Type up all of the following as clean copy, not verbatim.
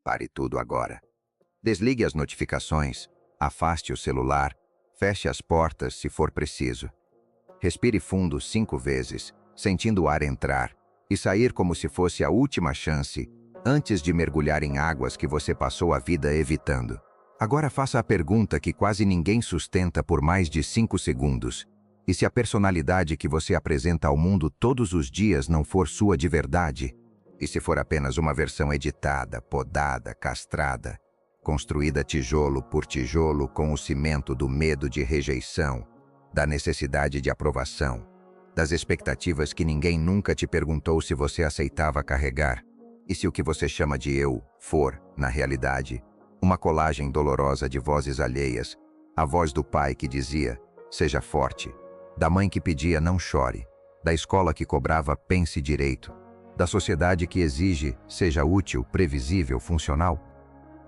Pare tudo agora. Desligue as notificações, afaste o celular, feche as portas se for preciso. Respire fundo 5 vezes, sentindo o ar entrar e sair como se fosse a última chance, antes de mergulhar em águas que você passou a vida evitando. Agora faça a pergunta que quase ninguém sustenta por mais de 5 segundos. E se a personalidade que você apresenta ao mundo todos os dias não for sua de verdade? E se for apenas uma versão editada, podada, castrada, construída tijolo por tijolo com o cimento do medo de rejeição, da necessidade de aprovação, das expectativas que ninguém nunca te perguntou se você aceitava carregar? E se o que você chama de eu for, na realidade, uma colagem dolorosa de vozes alheias, a voz do pai que dizia, seja forte, da mãe que pedia não chore, da escola que cobrava pense direito, da sociedade que exige seja útil, previsível, funcional?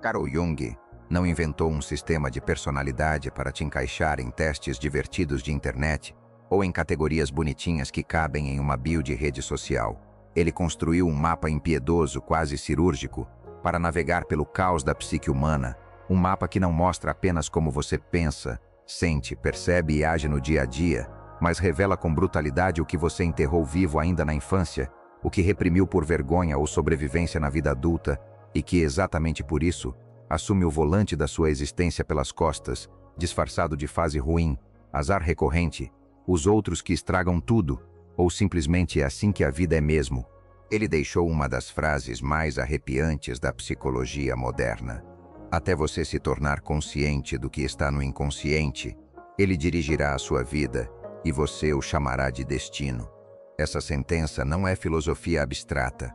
Carl Jung não inventou um sistema de personalidade para te encaixar em testes divertidos de internet ou em categorias bonitinhas que cabem em uma bio de rede social. Ele construiu um mapa impiedoso, quase cirúrgico, para navegar pelo caos da psique humana, um mapa que não mostra apenas como você pensa, sente, percebe e age no dia a dia, mas revela com brutalidade o que você enterrou vivo ainda na infância, o que reprimiu por vergonha ou sobrevivência na vida adulta e que, exatamente por isso, assume o volante da sua existência pelas costas, disfarçado de fase ruim, azar recorrente, os outros que estragam tudo, ou simplesmente é assim que a vida é mesmo. Ele deixou uma das frases mais arrepiantes da psicologia moderna. Até você se tornar consciente do que está no inconsciente, ele dirigirá a sua vida e você o chamará de destino. Essa sentença não é filosofia abstrata.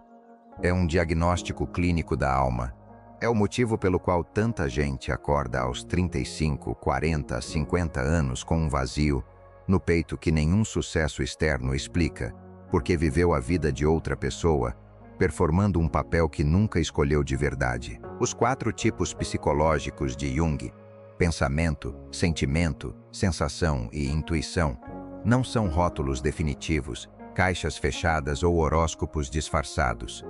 É um diagnóstico clínico da alma. É o motivo pelo qual tanta gente acorda aos 35, 40, 50 anos com um vazio no peito que nenhum sucesso externo explica, porque viveu a vida de outra pessoa, performando um papel que nunca escolheu de verdade. Os 4 tipos psicológicos de Jung, pensamento, sentimento, sensação e intuição, não são rótulos definitivos, caixas fechadas ou horóscopos disfarçados.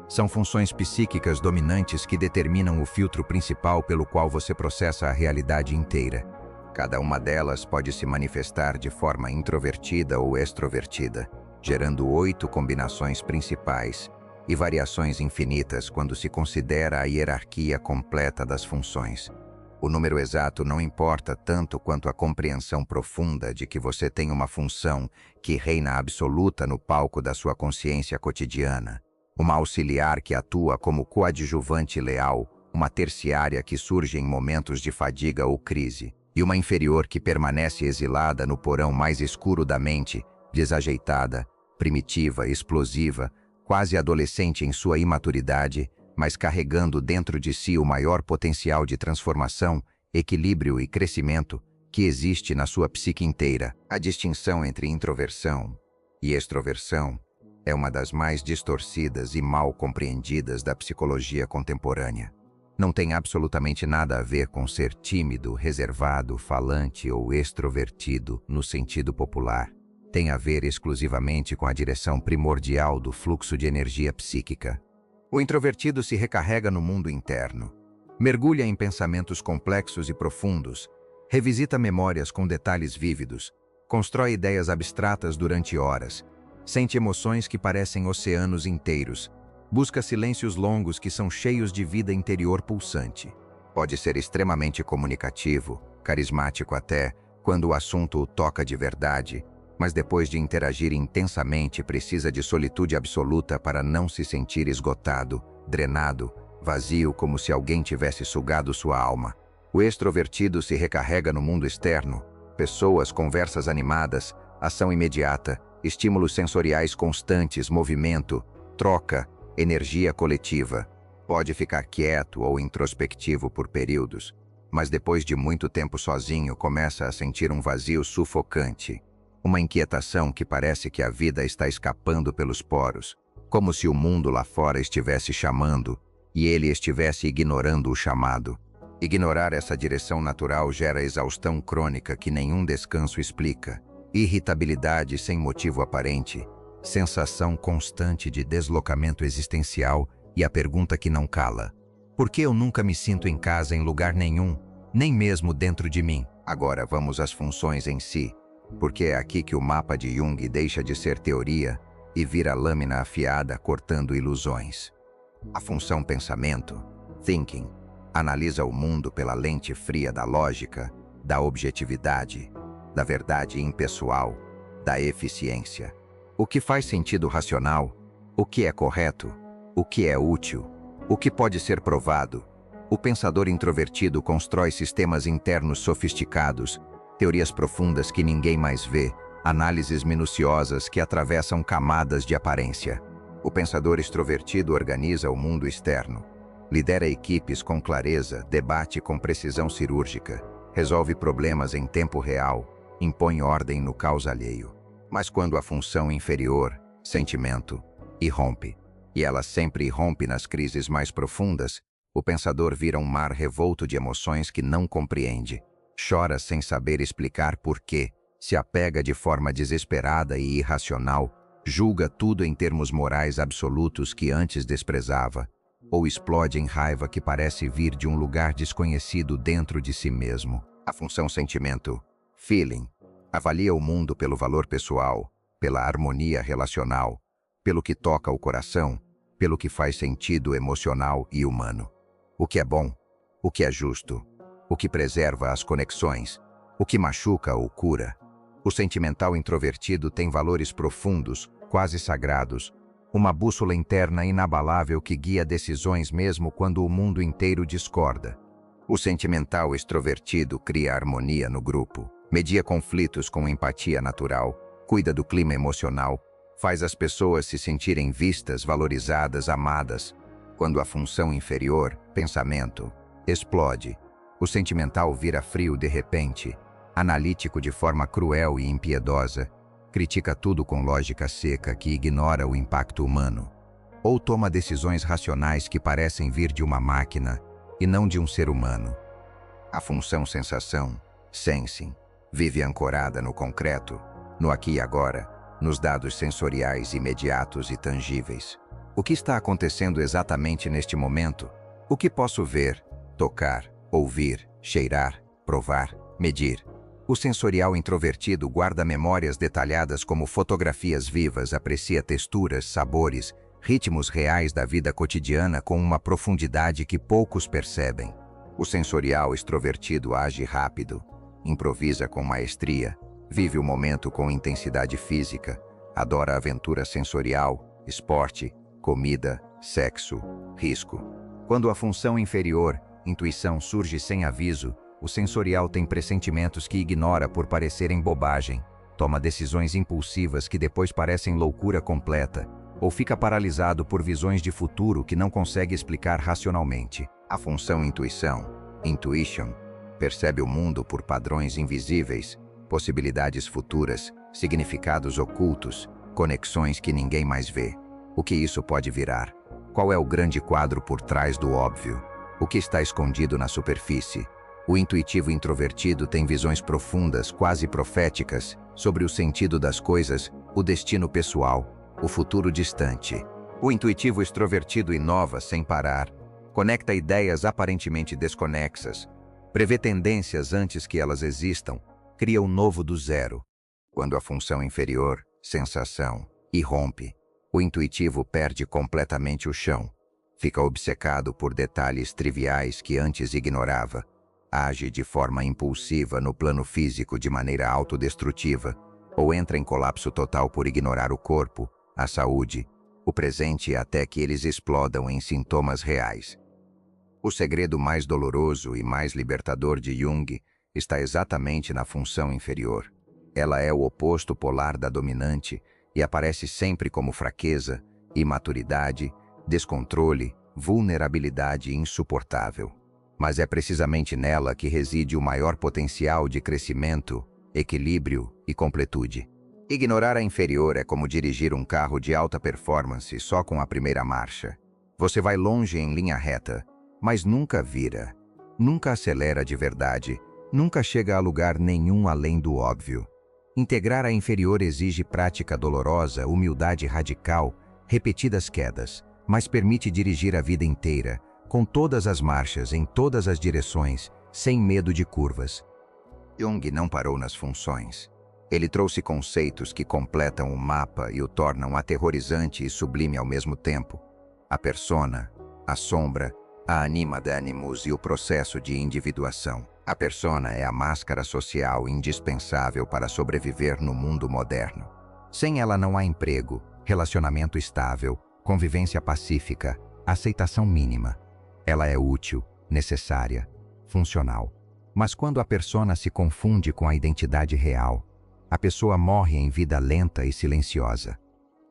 São funções psíquicas dominantes que determinam o filtro principal pelo qual você processa a realidade inteira. Cada uma delas pode se manifestar de forma introvertida ou extrovertida, gerando 8 combinações principais e variações infinitas quando se considera a hierarquia completa das funções. O número exato não importa tanto quanto a compreensão profunda de que você tem uma função que reina absoluta no palco da sua consciência cotidiana. Uma auxiliar que atua como coadjuvante leal, uma terciária que surge em momentos de fadiga ou crise, e uma inferior que permanece exilada no porão mais escuro da mente, desajeitada, primitiva, explosiva, quase adolescente em sua imaturidade, mas carregando dentro de si o maior potencial de transformação, equilíbrio e crescimento que existe na sua psique inteira. A distinção entre introversão e extroversão é uma das mais distorcidas e mal compreendidas da psicologia contemporânea. Não tem absolutamente nada a ver com ser tímido, reservado, falante ou extrovertido no sentido popular. Tem a ver exclusivamente com a direção primordial do fluxo de energia psíquica. O introvertido se recarrega no mundo interno, mergulha em pensamentos complexos e profundos, revisita memórias com detalhes vívidos, constrói ideias abstratas durante horas, sente emoções que parecem oceanos inteiros, busca silêncios longos que são cheios de vida interior pulsante. Pode ser extremamente comunicativo, carismático até, quando o assunto o toca de verdade, mas depois de interagir intensamente precisa de solitude absoluta para não se sentir esgotado, drenado, vazio como se alguém tivesse sugado sua alma. O extrovertido se recarrega no mundo externo, pessoas, conversas animadas, ação imediata, estímulos sensoriais constantes, movimento, troca, energia coletiva. Pode ficar quieto ou introspectivo por períodos, mas depois de muito tempo sozinho começa a sentir um vazio sufocante. Uma inquietação que parece que a vida está escapando pelos poros, como se o mundo lá fora estivesse chamando e ele estivesse ignorando o chamado. Ignorar essa direção natural gera exaustão crônica que nenhum descanso explica, irritabilidade sem motivo aparente, sensação constante de deslocamento existencial e a pergunta que não cala: Por que eu nunca me sinto em casa em lugar nenhum, nem mesmo dentro de mim? Agora vamos às funções em si, porque é aqui que o mapa de Jung deixa de ser teoria e vira lâmina afiada cortando ilusões. A função pensamento, thinking, analisa o mundo pela lente fria da lógica, da objetividade, da verdade impessoal, da eficiência. O que faz sentido racional, o que é correto, o que é útil, o que pode ser provado. O pensador introvertido constrói sistemas internos sofisticados, teorias profundas que ninguém mais vê, análises minuciosas que atravessam camadas de aparência. O pensador extrovertido organiza o mundo externo, lidera equipes com clareza, debate com precisão cirúrgica, resolve problemas em tempo real, impõe ordem no caos alheio. Mas quando a função inferior, sentimento, irrompe, e ela sempre irrompe nas crises mais profundas, o pensador vira um mar revolto de emoções que não compreende. Chora sem saber explicar por quê, se apega de forma desesperada e irracional, julga tudo em termos morais absolutos que antes desprezava, ou explode em raiva que parece vir de um lugar desconhecido dentro de si mesmo. A função sentimento, feeling, avalia o mundo pelo valor pessoal, pela harmonia relacional, pelo que toca o coração, pelo que faz sentido emocional e humano. O que é bom, o que é justo, o que preserva as conexões, o que machuca ou cura. O sentimental introvertido tem valores profundos, quase sagrados, uma bússola interna inabalável que guia decisões mesmo quando o mundo inteiro discorda. O sentimental extrovertido cria harmonia no grupo, media conflitos com empatia natural, cuida do clima emocional, faz as pessoas se sentirem vistas, valorizadas, amadas. Quando a função inferior, pensamento, explode, o sentimental vira frio de repente, analítico de forma cruel e impiedosa, critica tudo com lógica seca que ignora o impacto humano, ou toma decisões racionais que parecem vir de uma máquina e não de um ser humano. A função sensação, sensing, vive ancorada no concreto, no aqui e agora, nos dados sensoriais imediatos e tangíveis. O que está acontecendo exatamente neste momento? O que posso ver, tocar, ouvir, cheirar, provar, medir? O sensorial introvertido guarda memórias detalhadas como fotografias vivas, aprecia texturas, sabores, ritmos reais da vida cotidiana com uma profundidade que poucos percebem. O sensorial extrovertido age rápido, improvisa com maestria, vive o momento com intensidade física, adora aventura sensorial, esporte, comida, sexo, risco. Quando a função inferior, intuição, surge sem aviso, o sensorial tem pressentimentos que ignora por parecerem bobagem, toma decisões impulsivas que depois parecem loucura completa, ou fica paralisado por visões de futuro que não consegue explicar racionalmente. A função intuição, intuition, percebe o mundo por padrões invisíveis, possibilidades futuras, significados ocultos, conexões que ninguém mais vê. O que isso pode virar? Qual é o grande quadro por trás do óbvio? O que está escondido na superfície? O intuitivo introvertido tem visões profundas, quase proféticas, sobre o sentido das coisas, o destino pessoal, o futuro distante. O intuitivo extrovertido inova sem parar, conecta ideias aparentemente desconexas, prevê tendências antes que elas existam, cria o novo do zero. Quando a função inferior, sensação, irrompe, o intuitivo perde completamente o chão, fica obcecado por detalhes triviais que antes ignorava, age de forma impulsiva no plano físico de maneira autodestrutiva, ou entra em colapso total por ignorar o corpo, a saúde, o presente até que eles explodam em sintomas reais. O segredo mais doloroso e mais libertador de Jung está exatamente na função inferior. Ela é o oposto polar da dominante e aparece sempre como fraqueza, imaturidade, descontrole, vulnerabilidade insuportável. Mas é precisamente nela que reside o maior potencial de crescimento, equilíbrio e completude. Ignorar a inferior é como dirigir um carro de alta performance só com a primeira marcha. Você vai longe em linha reta, mas nunca vira, nunca acelera de verdade, nunca chega a lugar nenhum além do óbvio. Integrar a inferior exige prática dolorosa, humildade radical, repetidas quedas, mas permite dirigir a vida inteira, com todas as marchas, em todas as direções, sem medo de curvas. Jung não parou nas funções. Ele trouxe conceitos que completam o mapa e o tornam aterrorizante e sublime ao mesmo tempo. A persona, a sombra, a anima de animus e o processo de individuação. A persona é a máscara social indispensável para sobreviver no mundo moderno. Sem ela não há emprego, relacionamento estável, convivência pacífica, aceitação mínima. Ela é útil, necessária, funcional. Mas quando a persona se confunde com a identidade real, a pessoa morre em vida lenta e silenciosa.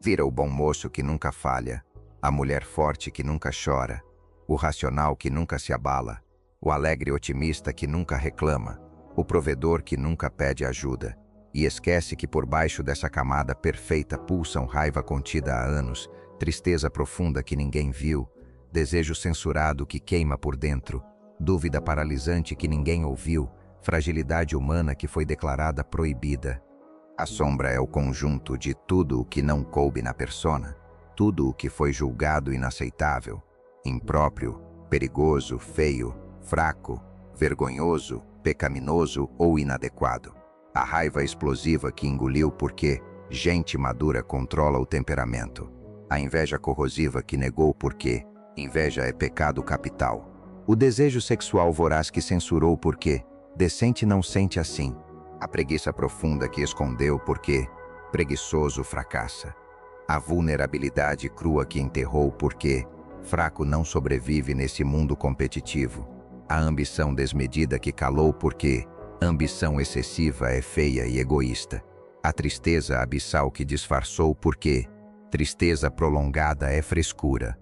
Vira o bom moço que nunca falha, a mulher forte que nunca chora, o racional que nunca se abala, o alegre otimista que nunca reclama, o provedor que nunca pede ajuda, e esquece que por baixo dessa camada perfeita pulsam raiva contida há anos, tristeza profunda que ninguém viu, desejo censurado que queima por dentro, dúvida paralisante que ninguém ouviu, fragilidade humana que foi declarada proibida. A sombra é o conjunto de tudo o que não coube na persona, tudo o que foi julgado inaceitável, impróprio, perigoso, feio, fraco, vergonhoso, pecaminoso ou inadequado. A raiva explosiva que engoliu porque gente madura controla o temperamento. A inveja corrosiva que negou porque inveja é pecado capital. O desejo sexual voraz que censurou porque decente não sente assim. A preguiça profunda que escondeu porque preguiçoso fracassa. A vulnerabilidade crua que enterrou porque fraco não sobrevive nesse mundo competitivo. A ambição desmedida que calou porque ambição excessiva é feia e egoísta. A tristeza abissal que disfarçou porque tristeza prolongada é frescura.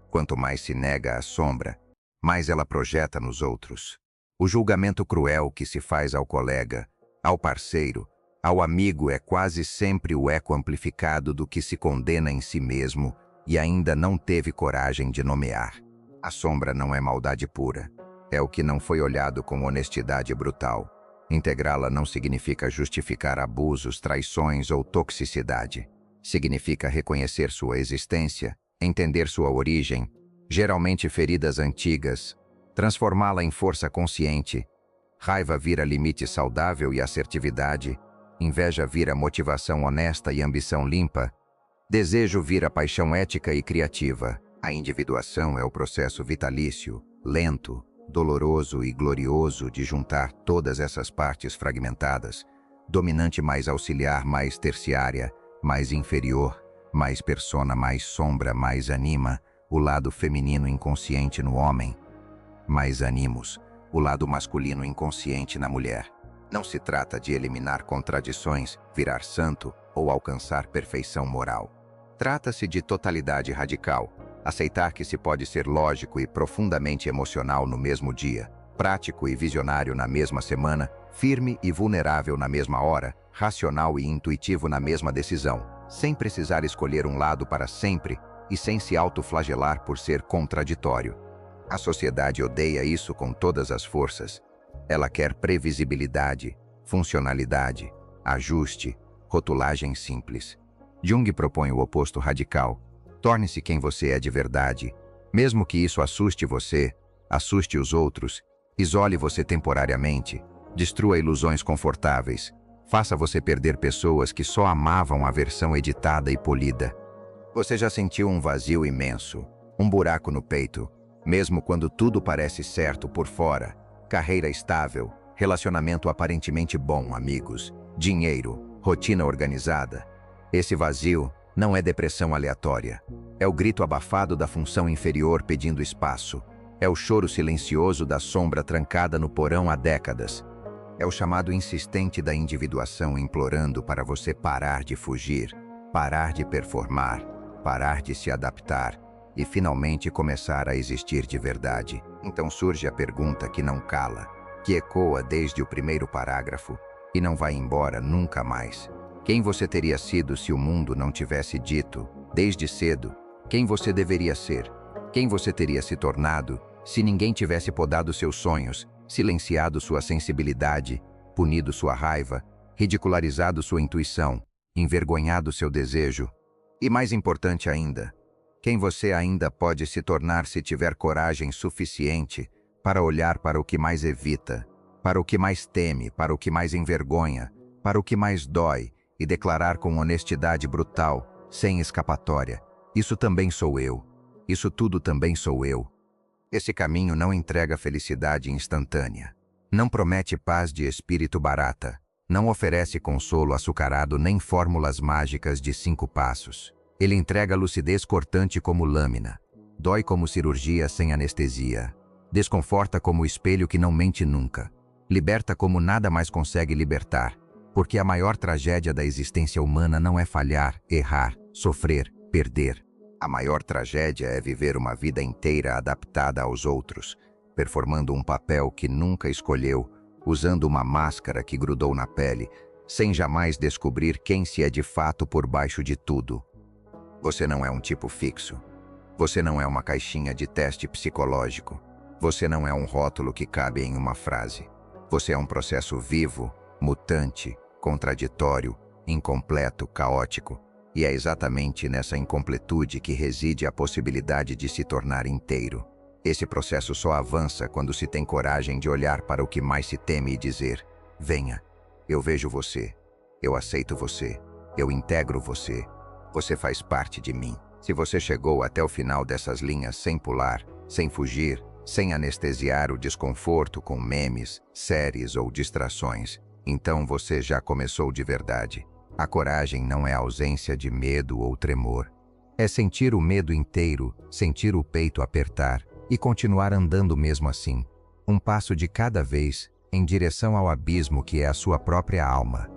Quanto mais se nega a sombra, mais ela projeta nos outros. O julgamento cruel que se faz ao colega, ao parceiro, ao amigo é quase sempre o eco amplificado do que se condena em si mesmo e ainda não teve coragem de nomear. A sombra não é maldade pura. É o que não foi olhado com honestidade brutal. Integrá-la não significa justificar abusos, traições ou toxicidade. Significa reconhecer sua existência, entender sua origem, geralmente feridas antigas, transformá-la em força consciente. Raiva vira limite saudável e assertividade, inveja vira motivação honesta e ambição limpa, desejo vira paixão ética e criativa. A individuação é o processo vitalício, lento, doloroso e glorioso de juntar todas essas partes fragmentadas, dominante mais auxiliar, mais terciária, mais inferior, mais persona, mais sombra, mais anima, o lado feminino inconsciente no homem, mais animus, o lado masculino inconsciente na mulher. Não se trata de eliminar contradições, virar santo ou alcançar perfeição moral. Trata-se de totalidade radical, aceitar que se pode ser lógico e profundamente emocional no mesmo dia, prático e visionário na mesma semana, firme e vulnerável na mesma hora, racional e intuitivo na mesma decisão, sem precisar escolher um lado para sempre e sem se autoflagelar por ser contraditório. A sociedade odeia isso com todas as forças. Ela quer previsibilidade, funcionalidade, ajuste, rotulagem simples. Jung propõe o oposto radical. Torne-se quem você é de verdade, mesmo que isso assuste você, assuste os outros, isole você temporariamente, destrua ilusões confortáveis, faça você perder pessoas que só amavam a versão editada e polida. Você já sentiu um vazio imenso, um buraco no peito, mesmo quando tudo parece certo por fora, carreira estável, relacionamento aparentemente bom, amigos, dinheiro, rotina organizada. Esse vazio não é depressão aleatória. É o grito abafado da função inferior pedindo espaço. É o choro silencioso da sombra trancada no porão há décadas. É o chamado insistente da individuação implorando para você parar de fugir, parar de performar, parar de se adaptar e finalmente começar a existir de verdade. Então surge a pergunta que não cala, que ecoa desde o primeiro parágrafo e não vai embora nunca mais. Quem você teria sido se o mundo não tivesse dito, desde cedo, quem você deveria ser? Quem você teria se tornado se ninguém tivesse podado seus sonhos, silenciado sua sensibilidade, punido sua raiva, ridicularizado sua intuição, envergonhado seu desejo? E mais importante ainda, Quem você ainda pode se tornar se tiver coragem suficiente para olhar para o que mais evita, para o que mais teme, para o que mais envergonha, para o que mais dói e declarar com honestidade brutal, sem escapatória: isso também sou eu, isso tudo também sou eu. Esse caminho não entrega felicidade instantânea, não promete paz de espírito barata, não oferece consolo açucarado nem fórmulas mágicas de 5 passos. Ele entrega lucidez cortante como lâmina, dói como cirurgia sem anestesia, desconforta como espelho que não mente nunca, liberta como nada mais consegue libertar, porque a maior tragédia da existência humana não é falhar, errar, sofrer, perder. A maior tragédia é viver uma vida inteira adaptada aos outros, performando um papel que nunca escolheu, usando uma máscara que grudou na pele, sem jamais descobrir quem se é de fato por baixo de tudo. Você não é um tipo fixo. Você não é uma caixinha de teste psicológico. Você não é um rótulo que cabe em uma frase. Você é um processo vivo, mutante, contraditório, incompleto, caótico. E é exatamente nessa incompletude que reside a possibilidade de se tornar inteiro. Esse processo só avança quando se tem coragem de olhar para o que mais se teme e dizer: venha, eu vejo você, eu aceito você, eu integro você, você faz parte de mim. Se você chegou até o final dessas linhas sem pular, sem fugir, sem anestesiar o desconforto com memes, séries ou distrações, então você já começou de verdade. A coragem não é ausência de medo ou tremor. É sentir o medo inteiro, sentir o peito apertar e continuar andando mesmo assim, um passo de cada vez, em direção ao abismo que é a sua própria alma.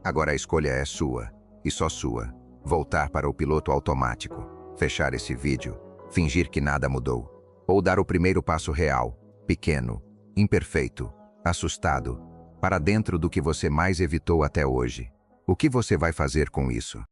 Agora a escolha é sua, e só sua. Voltar para o piloto automático, fechar esse vídeo, fingir que nada mudou, ou dar o primeiro passo real, pequeno, imperfeito, assustado, para dentro do que você mais evitou até hoje. O que você vai fazer com isso?